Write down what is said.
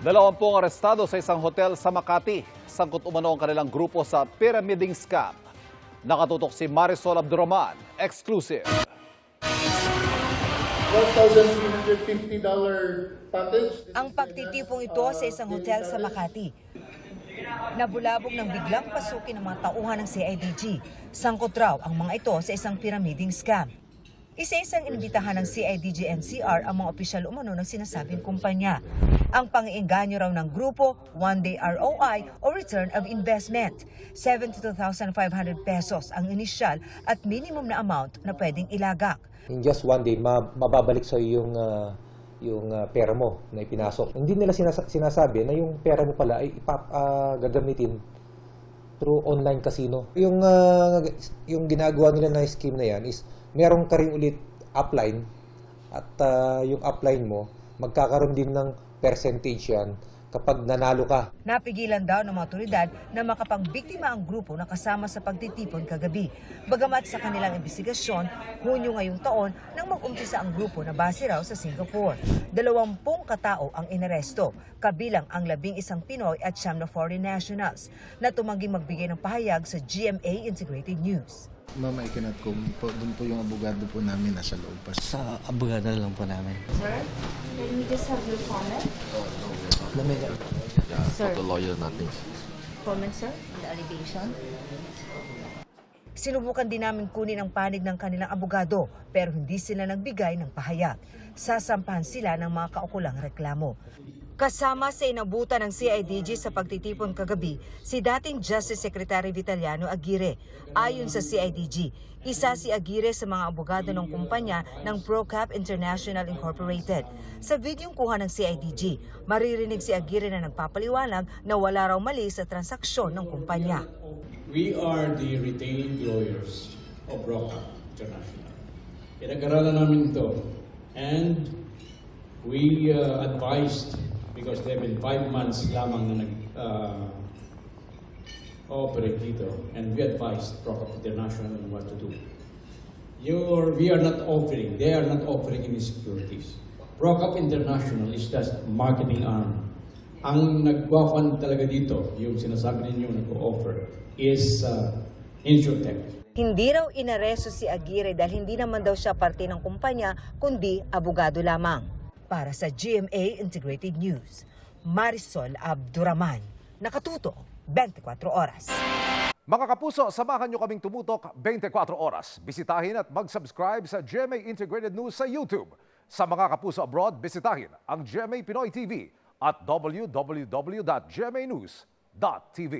Dalawampung arestado sa isang hotel sa Makati. Sangkot umano ang kanilang grupo sa pyramiding scam. Nakatutok si Marisol Abdurrahman. Exclusive. $1,350 package. Ang pagtitipong ito sa isang hotel sa Makati. Nabulabog ng biglang pasukin ng mga tauhan ng CIDG. Sangkot raw ang mga ito sa isang pyramiding scam. Isa-isang inibitahan ng CIDG NCR ang mga opisyal umano ng sinasabing kumpanya. Ang pang-iinganyo raw ng grupo, one-day ROI o Return of Investment. 72,500 pesos ang inisyal at minimum na amount na pwedeng ilagak. In just one day, mababalik sa yung pera mo na ipinasok. Hindi nila sinasabi na yung pera mo pala ay gagamitin through online casino. Yung ginagawa nila na scheme na yan is meron ka rin ulit upline at yung upline mo magkakaroon din ng percentage yan kapag nanalo ka. Napigilan daw ng mga otoridad na makapangbiktima ang grupo na kasama sa pagtitipon kagabi. Bagamat sa kanilang investigasyon, Hunyo ngayong taon nang mag-umpisa ang grupo na base raw sa Singapore. 20 katao ang inaresto, kabilang ang 11 Pinoy at 9 na foreign nationals na tumangging magbigay ng pahayag sa GMA Integrated News. Ma'am, I cannot comment po. Doon po yung abogado po namin nasa loob pa. Sa abogado na lang po namin. Sir, can we just have your comment? Sir, the lawyer, nothing. Comment, sir, on the allegation? Sinubukan din namin kunin ang panig ng kanilang abogado pero hindi sila nagbigay ng pahayag. Sasampahan sila ng mga kaukulang reklamo. Kasama sa inabutan ng CIDG sa pagtitipon kagabi, si dating Justice Secretary Vitaliano Aguirre. Ayon sa CIDG, isa si Aguirre sa mga abogado ng kumpanya ng Procap International Incorporated. Sa videong kuha ng CIDG, maririnig si Aguirre na nagpapaliwanag na wala raw mali sa transaksyon ng kumpanya. We are the retained lawyers of Procap International. Pinag-aralan namin ito and we advised, because there have been 5 months lamang na nag-operate dito, and we advised Procap International on what to do. We are not offering, they are not offering any securities. Procap International is just marketing arm. Ang nagwa-fund talaga dito, yung sinasabi ninyo nag-offer, is InsurTech. Hindi raw inaresto si Aguirre dahil hindi naman daw siya parte ng kumpanya, kundi abogado lamang. Para sa GMA Integrated News, Marisol Abdurrahman, nakatuto 24 oras. Mga kapuso, samahan nyo kaming tumutok 24 oras. Bisitahin at mag-subscribe sa GMA Integrated News sa YouTube. Sa mga kapuso abroad, bisitahin ang GMA Pinoy TV at www.gmanews.tv.